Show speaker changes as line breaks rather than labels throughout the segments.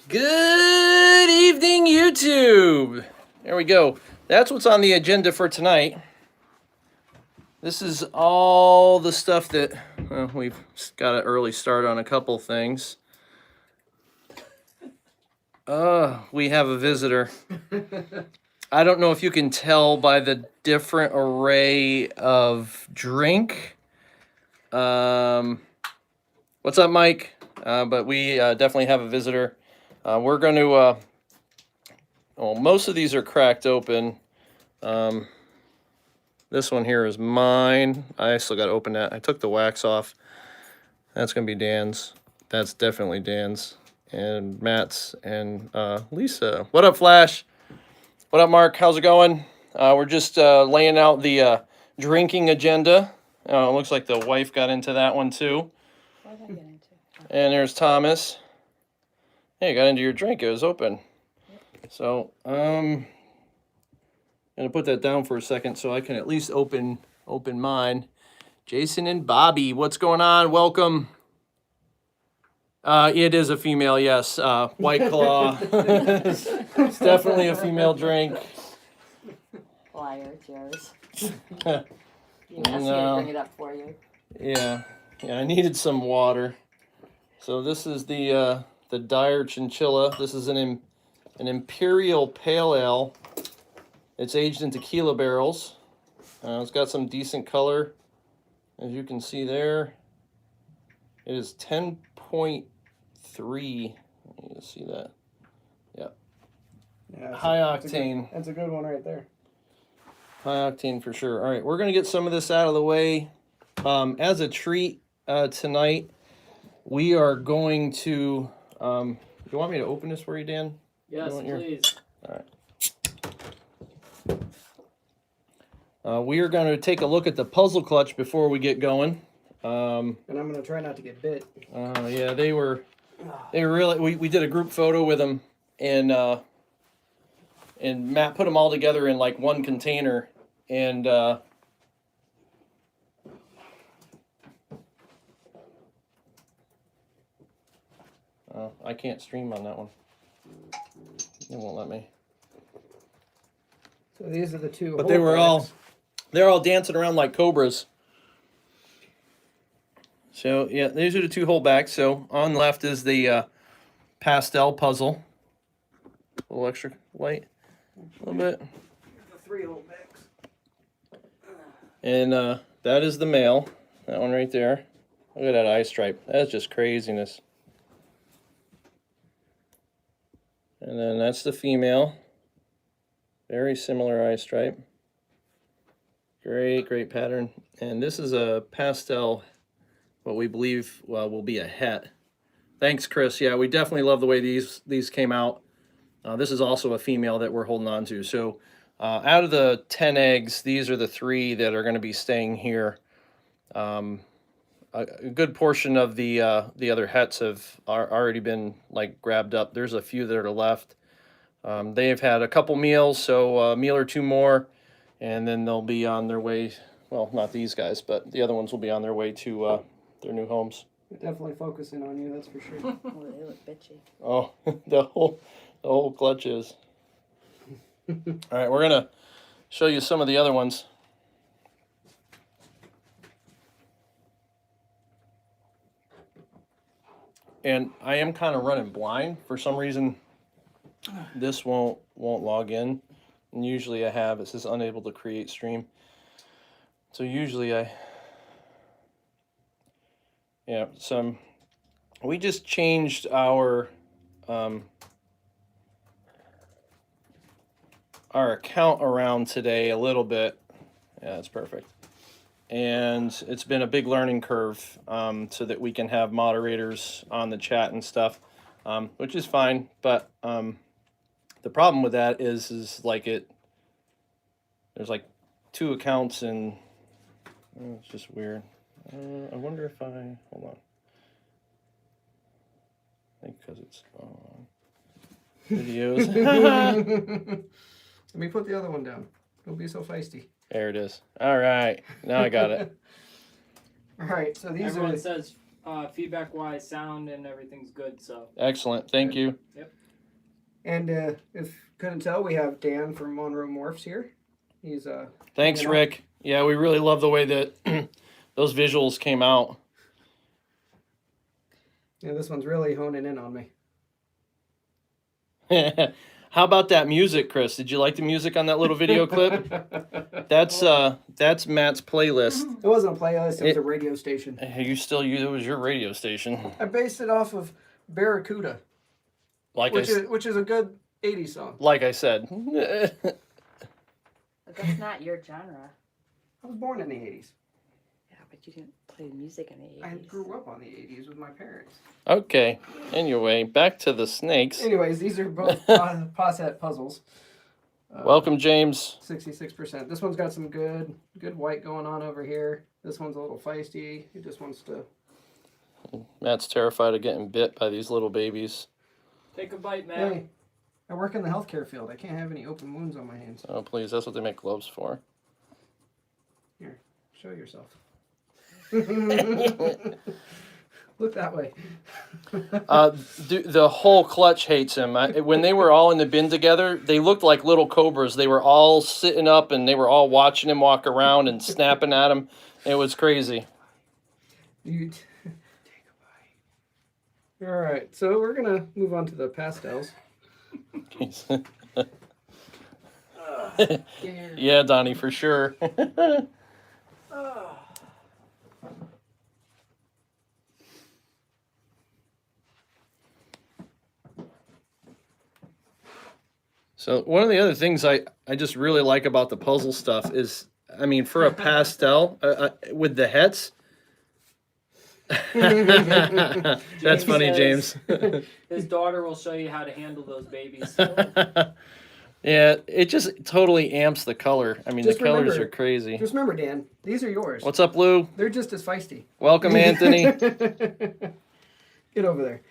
Good evening, YouTube. There we go. That's what's on the agenda for tonight. This is all the stuff that we've got an early start on a couple things. We have a visitor. I don't know if you can tell by the different array of drink. What's up, Mike? But we definitely have a visitor. We're going to, well, most of these are cracked open. This one here is mine. I still got to open that. I took the wax off. That's going to be Dan's. That's definitely Dan's. And Matt's and Lisa. What up, Flash? What up, Mark? How's it going? We're just laying out the drinking agenda. It looks like the wife got into that one too.
What did I get into?
And there's Thomas. Hey, you got into your drink. It was open. Yep. So, I'm gonna put that down for a second so I can at least open mine. Jason and Bobby, what's going on? Welcome. It is a female, yes. White Claw. It's definitely a female drink.
Liar, it's yours. You asked me to bring it up for you.
Yeah, I needed some water. So this is the Dire Chinchilla. This is an Imperial Pale Ale. It's aged in tequila barrels. It's got some decent color, as you can see there. It is 10.3. You can see that. Yep.
Yeah,
high octane.
That's a good one right there.
High octane for sure. All right, we're gonna get some of this out of the way. As a treat tonight, we are going to. You want me to open this for you, Dan?
Yes, please.
All right. We are going to take a look at the puzzle clutch before we get going.
And I'm going to try not to get bit.
Yeah, they were really. We did a group photo with them, and Matt put them all together in like one container, and I can't stream on that one. It won't let me.
So these are the two.
But they're all dancing around like cobras. So yeah, these are the two holdbacks. So on the left is the pastel puzzle. A little extra light, a little bit.
The three holdbacks.
And that is the male. That one right there. Look at that eye stripe. That's just craziness. And then that's the female. Very similar eye stripe. Great pattern. And this is a pastel, what we believe will be a het. Thanks, Chris. Yeah, we definitely love the way these came out. This is also a female that we're holding on to. So out of the 10 eggs, these are the 3 that are going to be staying here. A good portion of the other hets have already been like grabbed up. There's a few that are left. They've had a couple meals, so a meal or 2 more, and then they'll be on their way. Well, not these guys, but the other ones will be on their way to their new homes.
We're definitely focusing on you, that's for sure.
Oh, they look bitchy.
Oh, the whole clutch is. All right, we're gonna show you some of the other ones. And I am kind of running blind for some reason. This won't log in, and usually I have. It says unable to create stream. So usually we just changed our account around today a little bit. Yeah, that's perfect. And it's been a big learning curve so that we can have moderators on the chat and stuff, which is fine. But the problem with that is like there's like 2 accounts and it's just weird. I wonder if hold on. I think because it's videos.
Let me put the other one down. Don't be so feisty.
There it is. All right, now I got it.
All right, so these
Everyone
are.
says Feedback wise, sound and everything's good. So
Excellent. Thank you.
And if you couldn't tell, we have Dan from Monroe Morphs here. He's
Thanks,
hanging out.
Rick. Yeah, we really love the way that those visuals came out.
Yeah, this one's really honing in on me.
How about that music, Chris? Did you like the music on that little video clip? That's Matt's playlist.
It wasn't a playlist, it was a radio station.
It was your radio station.
I based it off of Barracuda, which is a good 80s song.
Like I said.
But that's not your genre.
I was born in the 80s.
Yeah, but you didn't play music in the 80s.
I grew up on the 80s with my parents.
Okay. Anyway, back to the snakes.
Anyways, these are both Pastel puzzles.
Welcome, James.
66%. This one's got some good white going on over here. This one's a little feisty. He just wants to...
Matt's terrified of getting bit by these little babies.
take a bite, man.
Hey, I work in the healthcare field. I can't have any open wounds on my hands.
Oh, please. That's what they make gloves for.
Here, show yourself. Look that way.
The whole clutch hates him. When they were all in the bin together, they looked like little cobras. They were all sitting up and they were all watching him walk around and snapping at him. It was crazy.
You take a bite. All right, so we're gonna move on to the pastels.
Yeah, Donnie, for sure. So one of the other things I just really like about the puzzle stuff is, I mean, for a pastel with the hets. That's funny, James.
His daughter will show you how to handle those babies.
Yeah, it just totally amps the color. I mean,
Just
the colors
remember-
are crazy.
Just remember, Dan, these are yours.
What's up, Lou?
They're just as feisty.
Welcome, Anthony.
Get over there.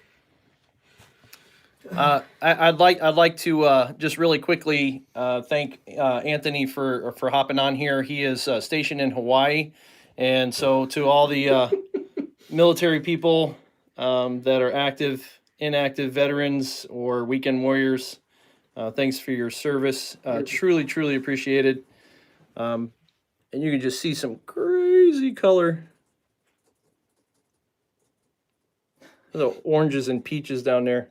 I'd like to just really quickly thank Anthony for hopping on here. He is stationed in Hawaii, and so to all the military people that are active, inactive veterans, or weekend warriors, thanks for your service. Truly appreciated. And you can just see some crazy color. The oranges and peaches down there.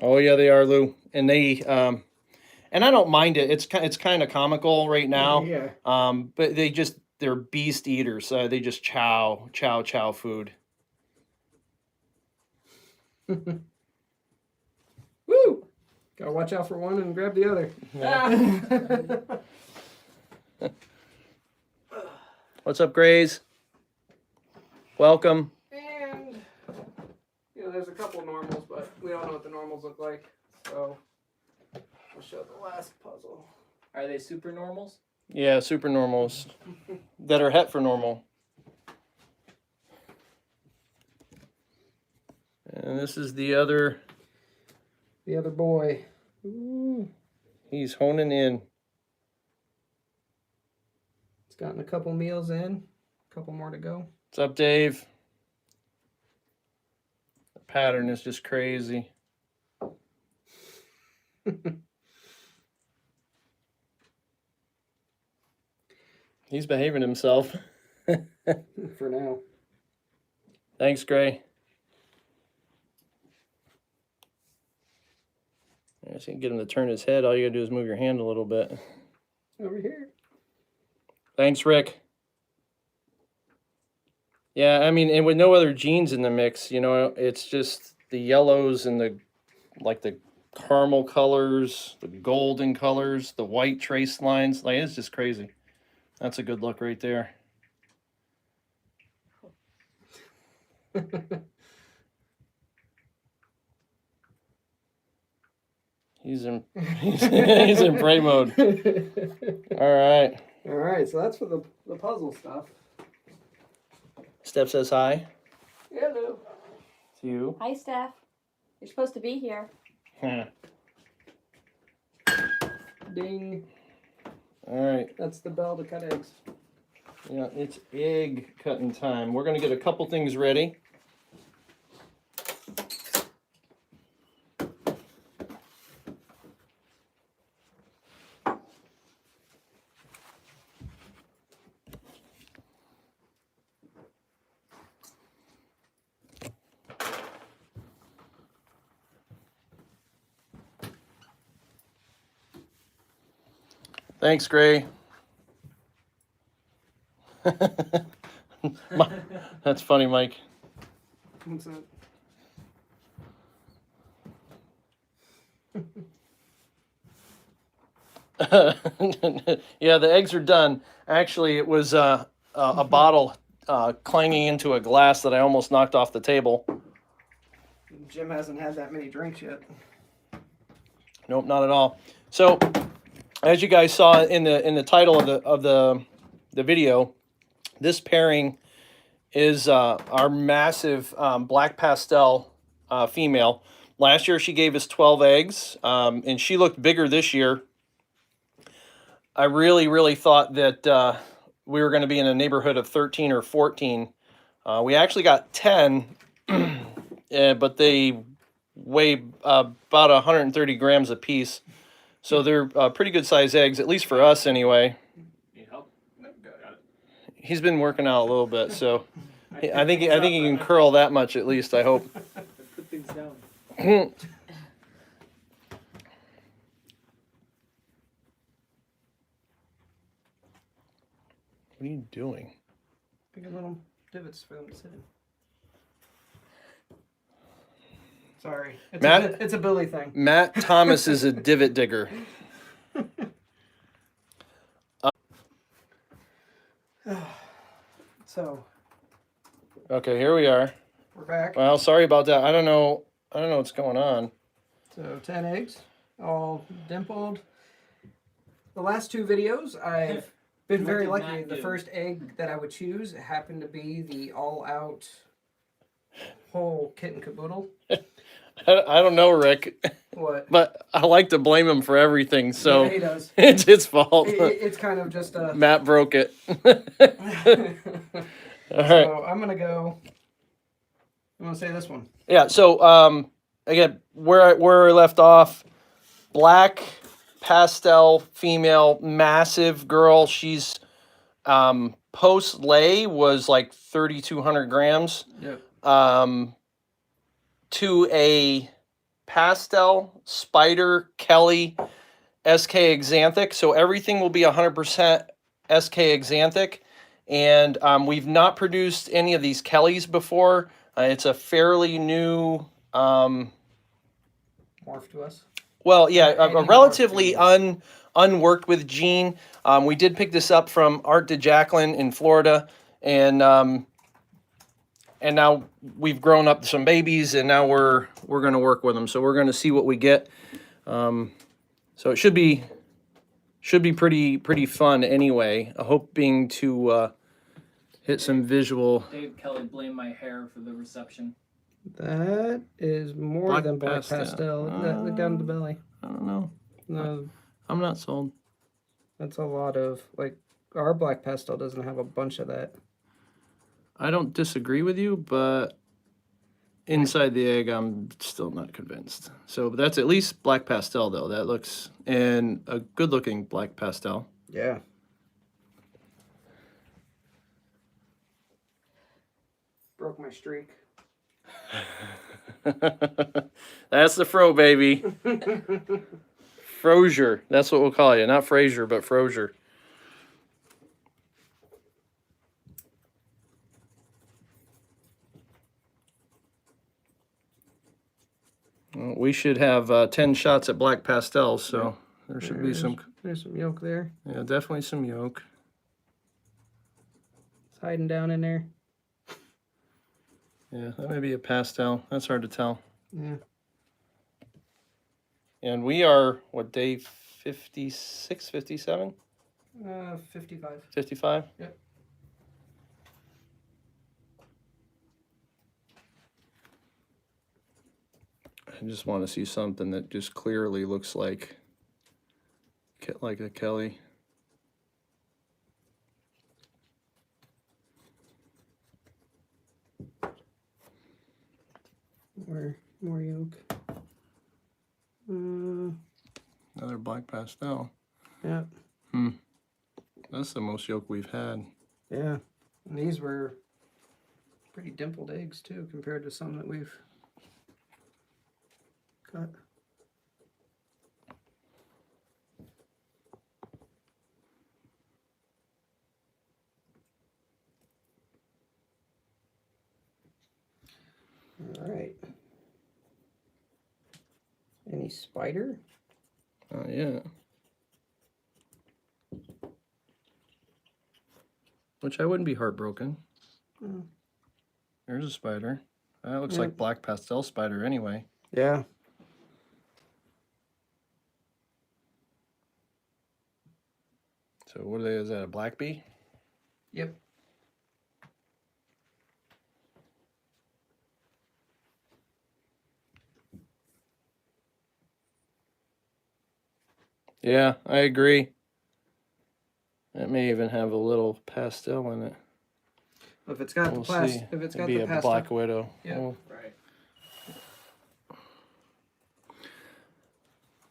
Oh yeah, they are, Lou, and they and I don't mind it. It's kind of comical right now.
Yeah.
But they're beast eaters. They just chow food.
Woo! Gotta watch out for one and grab the other.
What's up, Grays? Welcome.
And there's a couple normals, but we don't know what the normals look like. So I'll show the last puzzle.
Are they super normals?
Yeah, super normals that are het for normal. And this is the other.
The other boy.
Ooh, he's honing in.
It's gotten a couple meals in. A couple more to go.
What's up, Dave? The pattern is just crazy. He's behaving himself.
For now.
Thanks, Gray. I just can get him to turn his head. All you gotta do is move your hand a little bit.
Over here.
Thanks, Rick. Yeah, I mean, and with no other genes in the mix, it's just the yellows and the caramel colors, the golden colors, the white trace lines. Like, it's just crazy. That's a good look right there. He's in prey mode. All right.
All right, so that's for the puzzle stuff.
Steph says hi
Hello.
to you.
Hi, Steph. You're supposed to be here.
Ding.
All right.
That's the bell to cut eggs.
Yeah, it's egg cutting time. We're gonna get a couple things ready. Thanks, Gray. That's funny, Mike.
What's that?
Yeah, the eggs are done. Actually, it was a bottle clanging into a glass that I almost knocked off the table.
Jim hasn't had that many drinks yet.
Nope, not at all. So, as you guys saw in the title of the video, this pairing is our massive black pastel female. Last year she gave us 12 eggs, and she looked bigger this year. I really thought that we were going to be in a neighborhood of 13 or 14. We actually got 10, but they weigh about 130 grams a piece. So they're pretty good size eggs, at least for us anyway.
Need help?
He's been working out a little bit, so I think he can curl that much at least, I hope.
Put things down.
What are you doing?
Picking little divots for them to sit in. Sorry. It's a Billy thing.
Matt Thomas is a divot digger.
So,
Okay, here we are.
we're back.
Well, sorry about that. I don't know what's going on.
So 10 eggs, all dimpled. The last two videos, I've been
What
very
did
lucky.
Matt
The
do?
first egg that I would choose happened to be the all-out whole kit and caboodle.
I don't know, Rick,
What?
but I like to blame him for everything, so
Yeah, he does.
it's his fault.
It's kind of just a.
Matt broke it. All right.
So I'm gonna say this one.
Yeah, so again, where I left off, black pastel female, massive girl. She's post lay was like 3,200 grams.
Yep.
To a pastel spider Kelly SK Exanthic. So everything will be 100% SK Exanthic. And we've not produced any of these Kellys before. It's a fairly new,
Morph to us.
well, yeah,
Any
a
morph
relatively
to
unworked with gene. We did pick this up from Art DeJacqueline in Florida, and now we've grown up some babies, and now we're going to work with them. So we're going to see what we get. So it should be pretty fun anyway. Hoping to hit some visual.
Dave Kelly blamed my hair for the reception.
That is more
Black
than black
pastel.
pastel. Look down the belly.
I don't know.
No,
I'm not sold.
that's a lot of our black pastel doesn't have a bunch of that.
I don't disagree with you, but inside the egg, I'm still not convinced. So that's at least black pastel, though. That looks, and a good-looking black pastel.
Yeah. Broke my streak.
That's the fro, baby. Frosier. That's what we'll call you. Not Frazier, but Frosier. Well, we should have 10 shots at black pastels, so there should be some.
There's some yolk there.
Yeah, definitely some yolk.
It's hiding down in there.
Yeah, that may be a pastel. That's hard to tell.
Yeah.
And we are, what, day 56, 57?
55.
55?
Yep.
I just want to see something that just clearly looks like like a Kelly.
More yolk.
Another black pastel.
Yeah.
That's the most yolk we've had.
Yeah. And these were pretty dimpled eggs too, compared to some that we've cut. All right. Any spider?
Yeah. Which I wouldn't be heartbroken.
Oh.
There's a spider. That looks
Yep.
like black pastel spider anyway.
Yeah.
So what are they? Is that a black bee?
Yep.
Yeah, I agree. It may even have a little pastel in it.
If it's got
We'll
the plas,
see.
if it's
It'd
got
be
the
a
pastel,
black widow.
Yeah.
Oh.
Right.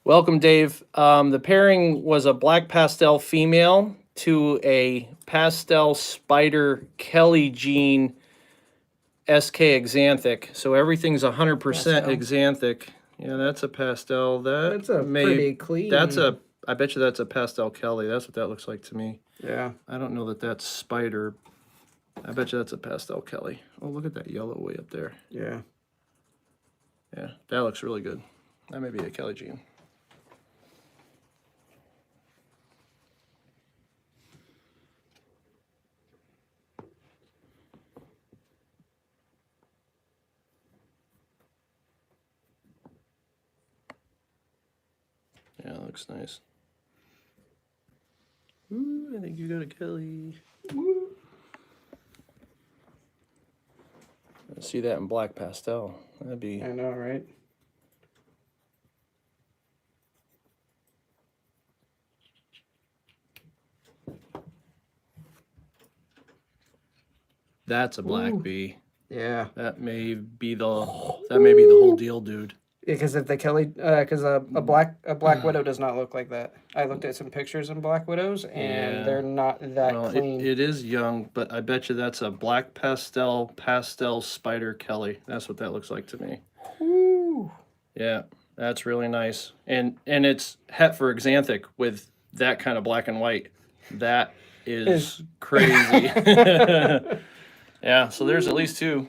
Welcome, Dave. The pairing was a black pastel female to a pastel spider Kelly gene SK exanthic. So everything's 100%
Pastel.
exanthic. Yeah, that's a pastel.
that's a pretty clean.
I bet you that's a pastel Kelly. That's what that looks like to me.
Yeah.
I don't know that that's spider. I bet you that's a pastel Kelly. Oh, look at that yellow way up there.
Yeah.
Yeah, that looks really good. That may be a Kelly gene. Yeah, that looks nice. Ooh, I think you got a Kelly.
Woo.
I see that in black pastel. That'd be.
I know, right?
That's a black
Ooh.
bee.
Yeah.
That may be the whole deal, dude.
Because if the Kelly, because a black widow does not look like that. I looked at some pictures of black widows, and
Yeah.
they're not that
Well,
clean.
it is young, but I bet you that's a black pastel spider Kelly. That's what that looks like to me.
Ooh.
Yeah, that's really nice. And it's het for exanthic with that kind of black and white. That is crazy. Yeah, so there's at least two.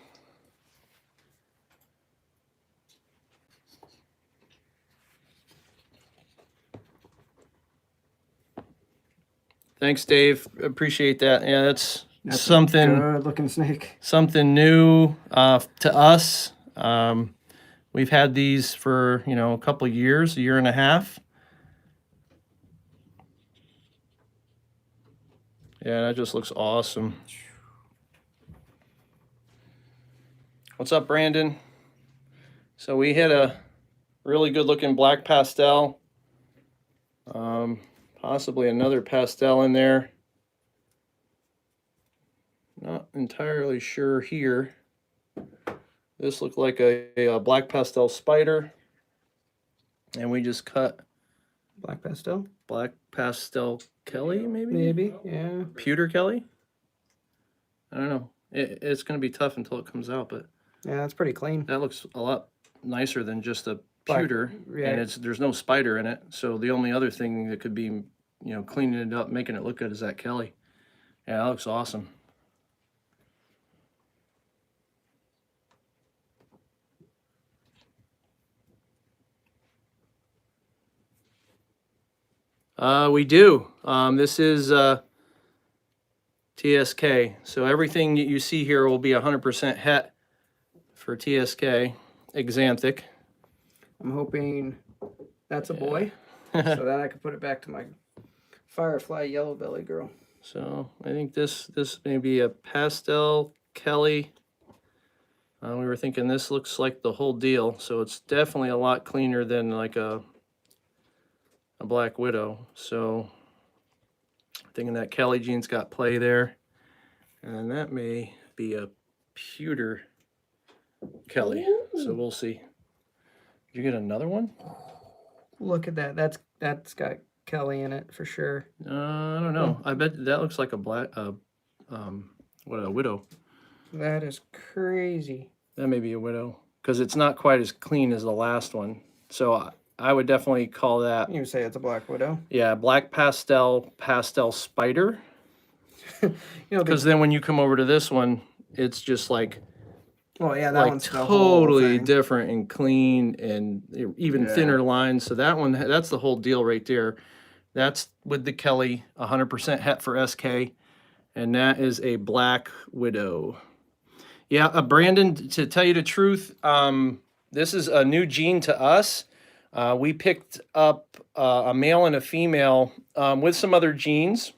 Thanks, Dave. Appreciate that. Yeah, that's something
Good looking snake.
something new to us. We've had these for a couple of years, a year and a half. Yeah, that just looks awesome. What's up, Brandon? So we hit a really good looking black pastel. Possibly another pastel in there. Not entirely sure here. This looked like a black pastel spider. And we just cut
Black pastel?
black pastel Kelly, maybe?
Maybe, yeah.
Pewter Kelly? I don't know. It's going to be tough until it comes out, but
Yeah, that's pretty clean.
that looks a lot nicer than just a
Black-
pewter.
yeah.
And there's no spider in it. So the only other thing that could be, cleaning it up, making it look good is that Kelly. Yeah, that looks awesome. We do. This is TSK. So everything that you see here will be 100% het for TSK, exanthic.
I'm hoping that's a boy, so then I can put it back to my firefly yellow belly girl.
So I think this may be a pastel Kelly. We were thinking this looks like the whole deal, so it's definitely a lot cleaner than like a a Black Widow. So thinking that Kelly gene's got play there. And that may be a pewter Kelly. So we'll see. Did you get another one?
Look at that. That's got Kelly in it for sure.
I don't know. I bet that looks like a black, what, a widow.
That is crazy.
That may be a widow because it's not quite as clean as the last one. So I would definitely call that,
You say it's a Black Widow.
yeah, black pastel spider.
You know,
Because then when you come over to this one, it's just like
well, yeah, that
like
one's the whole
totally
thing.
different and clean and even
Yeah.
thinner lines. So that one, that's the whole deal right there. That's with the Kelly 100% het for SK, and that is a Black Widow. Yeah, Brandon, to tell you the truth, this is a new gene to us. We picked up a male and a female with some other genes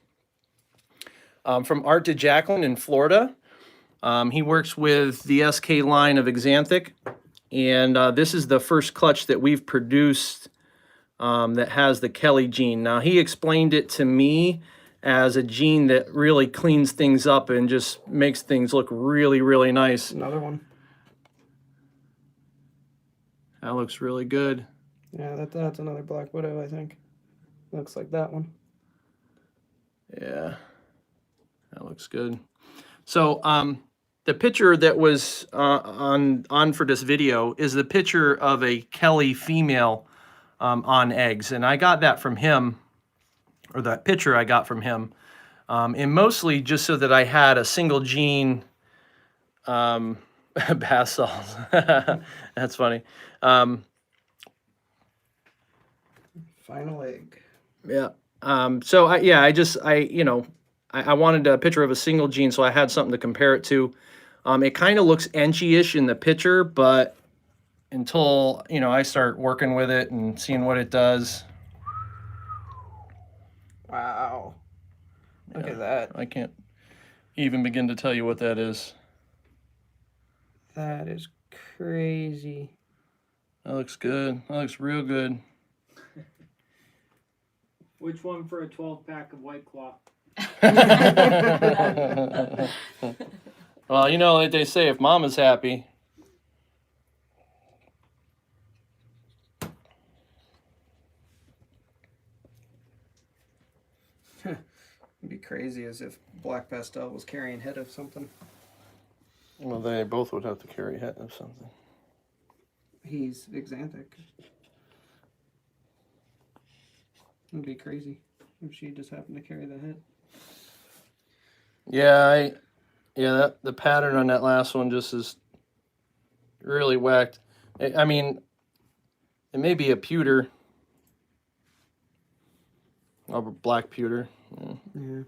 from Art to Jacqueline in Florida. He works with the SK line of Xanthic, and this is the first clutch that we've produced that has the Kelly gene. Now, he explained it to me as a gene that really cleans things up and just makes things look really, really nice.
Another one.
That looks really good.
Yeah, that's another Black Widow, I think. Looks like that one.
Yeah, that looks good. So, the picture that was on for this video is the picture of a Kelly female on eggs, and I got that from him, or that picture I got from him, and mostly just so that I had a single gene Pastels. That's funny.
Final egg.
Yeah. So I wanted a picture of a single gene, so I had something to compare it to. It kind of looks enchy-ish in the picture, but until, I start working with it and seeing what it does.
Wow. Look at that.
I can't even begin to tell you what that is.
That is crazy.
That looks good. That looks real good.
Which one for a 12-pack of White Claw?
Well, like they say, if mama's happy.
It'd be crazy as if Black Pastel was carrying head of something.
Well, they both would have to carry head of something.
He's Xanthic. It'd be crazy if she just happened to carry the head.
Yeah, the pattern on that last one just is really whacked. I mean, it may be a pewter, or black pewter.
Yeah.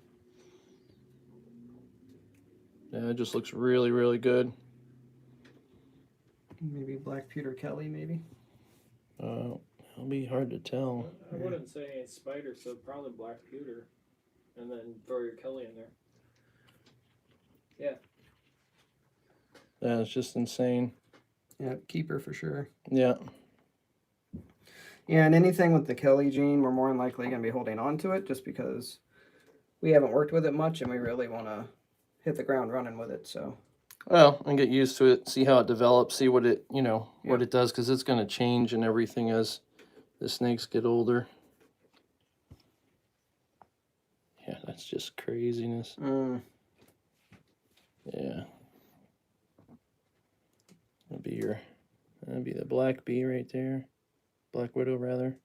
Yeah, it just looks really, really good.
Maybe Black Pewter Kelly, maybe.
It'll be hard to tell.
I wouldn't say it's spider, so probably black pewter, and then throw your Kelly in there. Yeah.
Yeah, it's just insane.
Yeah, keeper for sure.
Yeah.
Yeah, and anything with the Kelly gene, we're more than likely going to be holding on to it just because we haven't worked with it much and we really want to hit the ground running with it, so.
Well, and get used to it, see how it develops, see what it, what it does, because it's going to change and everything as the snakes get older. Yeah, that's just craziness. Yeah. That'd be the black bee right there. Black Widow, rather.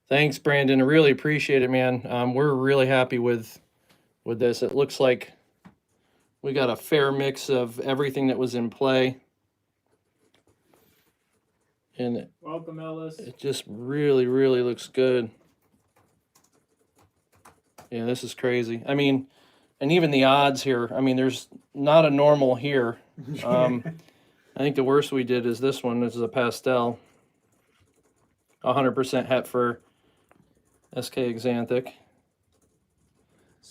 Thanks, Brandon. I really appreciate it, man. We're really happy with this. It looks like we got a fair mix of everything that was in play. And
Welcome, Ellis.
it just really, really looks good. Yeah, this is crazy. I mean, and even the odds here, I mean, there's not a normal here. I think the worst we did is this one. This is a pastel. 100% het for SK Xanthic.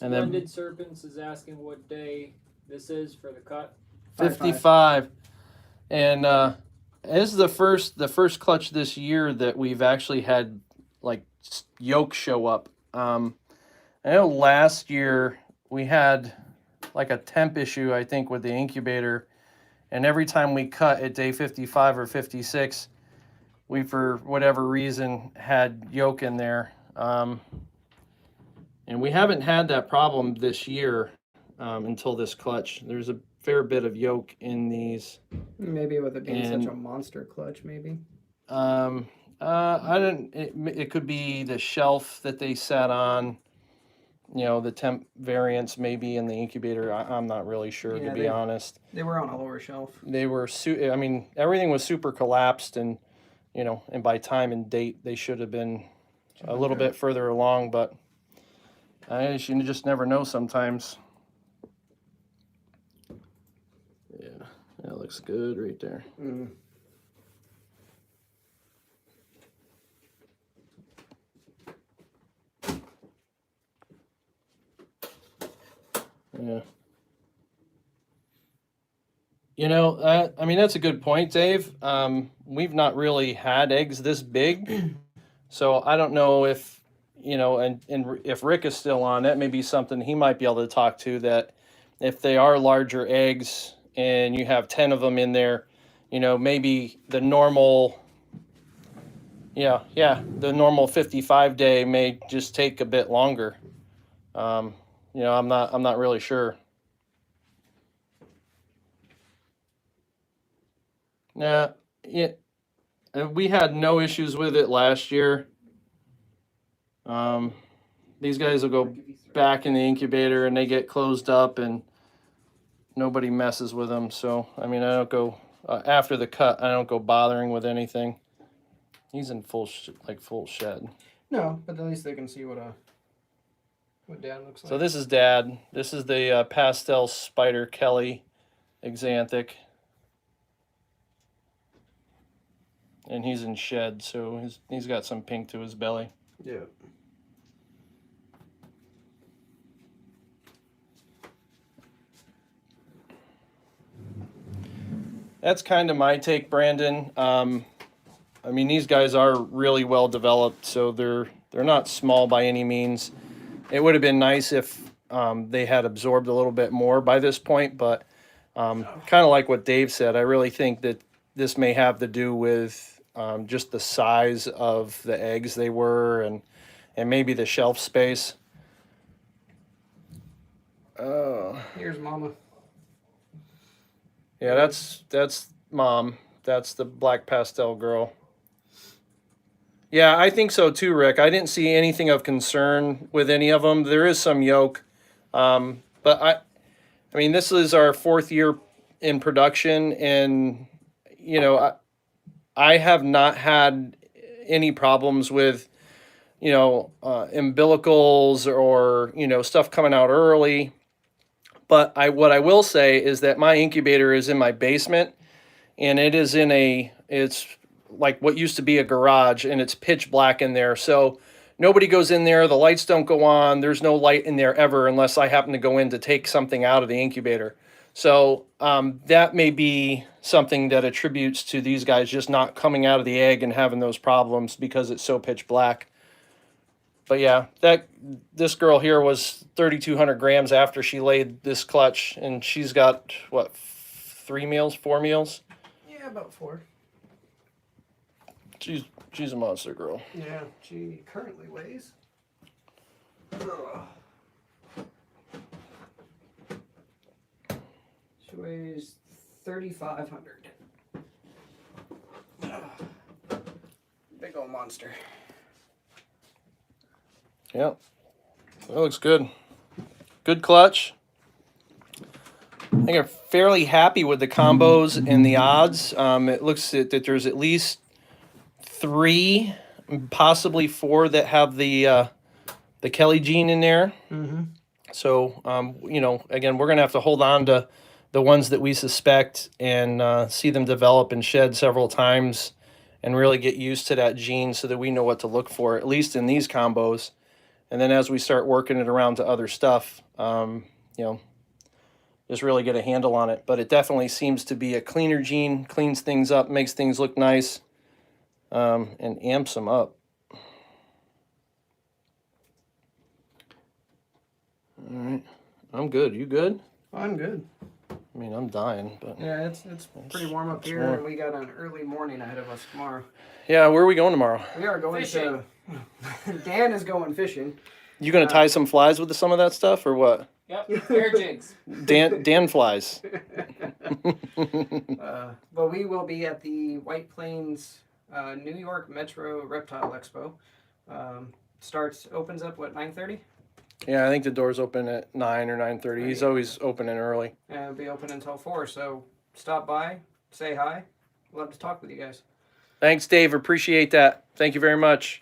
And then-
Splendid Serpents is asking what day this is for the cut.
55. And this is the first clutch this year that we've actually had like yolk show up. I know last year we had like a temp issue, I think, with the incubator, and every time we cut at day 55 or 56, we, for whatever reason, had yolk in there. And we haven't had that problem this year until this clutch. There's a fair bit of yolk in these.
Maybe with it being
And-
such a monster clutch, maybe.
I didn't. It could be the shelf that they sat on. The temp variance maybe in the incubator. I'm not really sure,
Yeah,
to be honest.
They were on a lower shelf.
They were. I mean, everything was super collapsed, and and by time and date, they should have been a little bit further along. But you just never know sometimes. Yeah, that looks good right there.
Mm.
Yeah. I mean, that's a good point, Dave. We've not really had eggs this big, so I don't know if, and if Rick is still on, that may be something he might be able to talk to, that if they are larger eggs and you have 10 of them in there, maybe the normal, the normal 55 day may just take a bit longer. I'm not really sure. Yeah, we had no issues with it last year. These guys will go back in the incubator and they get closed up and nobody messes with them. So, I mean, I don't go after the cut. I don't go bothering with anything. He's in full shed.
No, but at least they can see what Dad looks like.
So this is Dad. This is the Pastel Spider Kelly Exanthic. And he's in shed, so he's got some pink to his belly.
Yeah.
That's kind of my take, Brandon. I mean, these guys are really well developed, so they're not small by any means. It would have been nice if they had absorbed a little bit more by this point, but kind of like what Dave said, I really think that this may have to do with just the size of the eggs they were, and maybe the shelf space. Oh,
Here's Mama.
yeah, that's Mom. That's the black pastel girl. Yeah, I think so too, Rick. I didn't see anything of concern with any of them. There is some yolk, but I mean, this is our 4th year in production, and I have not had any problems with, umbilicals or, stuff coming out early. But what I will say is that my incubator is in my basement, and it's like what used to be a garage, and it's pitch black in there. So nobody goes in there. The lights don't go on. There's no light in there ever unless I happen to go in to take something out of the incubator. So that may be something that attributes to these guys just not coming out of the egg and having those problems because it's so pitch black. But yeah, this girl here was 3,200 grams after she laid this clutch, and she's got, what, 4 meals?
Yeah, about 4.
She's a monster girl.
Yeah, she currently weighs. She weighs 3,500. Big old monster.
Yep. That looks good. Good clutch. I think I'm fairly happy with the combos and the odds. It looks that there's at least 3, possibly 4 that have the Kelly gene in there.
Mm-hmm.
So, again, we're going to have to hold on to the ones that we suspect and see them develop and shed several times and really get used to that gene so that we know what to look for, at least in these combos. And then as we start working it around to other stuff, just really get a handle on it. But it definitely seems to be a cleaner gene, cleans things up, makes things look nice, and amps them up. All right. I'm good. You good?
I'm good.
I mean, I'm dying, but
Yeah, it's pretty warm up here,
warm.
and we got an early morning ahead of us tomorrow.
yeah. Where are we going tomorrow?
We are going
Fishing.
to. Dan is going fishing.
You gonna tie some flies with some of that stuff, or what?
Yep, air jigs.
Dan flies.
But we will be at the White Plains, New York Metro Reptile Expo. Opens up what 9:30?
Yeah, I think the doors open at 9 or 9:30. He's always opening early.
And it'll be open until 4. So stop by, say hi. Love to talk with you guys.
Thanks, Dave. Appreciate that. Thank you very much.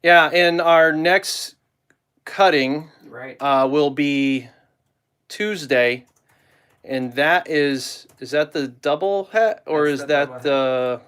Yeah, and our next cutting
Right.
will be Tuesday, and that is that the double het or
That's
is
the double
that
het.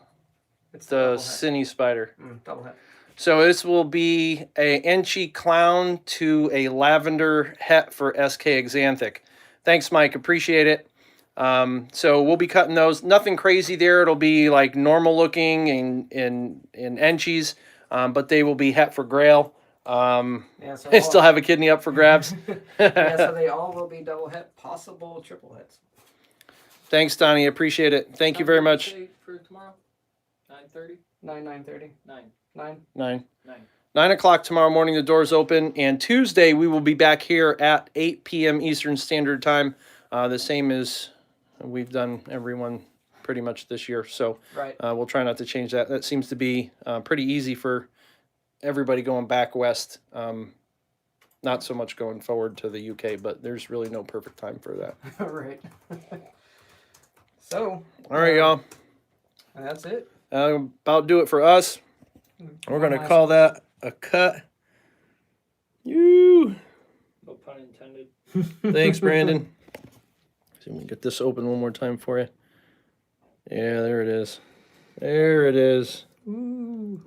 It's
the
double het.
cine spider?
Double het.
So this will be a Enchi clown to a lavender het for SK Xanthic. Thanks, Mike. Appreciate it. So we'll be cutting those. Nothing crazy there. It'll be like normal looking in Enchis, but they will be het for Grail.
Yeah, so
They still have a kidney up for grabs.
yeah, so they all will be double het, possible triple hets.
Thanks, Donnie. Appreciate it. Thank you very much.
For tomorrow, 9:30.
9:30.
9.
9.
9.
9.
9 o'clock tomorrow morning, the doors open. And Tuesday, we will be back here at 8 p.m. Eastern Standard Time. The same as we've done everyone pretty much this year. So
Right.
we'll try not to change that. That seems to be pretty easy for everybody going back west. Not so much going forward to the UK, but there's really no perfect time for that.
Right. So.
All right, y'all.
And that's it.
About do it for us. We're going to call that a cut. You.
No pun intended.
Thanks, Brandon. See, let me get this open one more time for you. Yeah, there it is. There it is.
Ooh.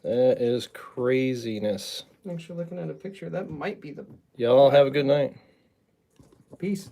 That is craziness.
Thanks for looking at a picture. That might be the
Y'all have a good night.
piece.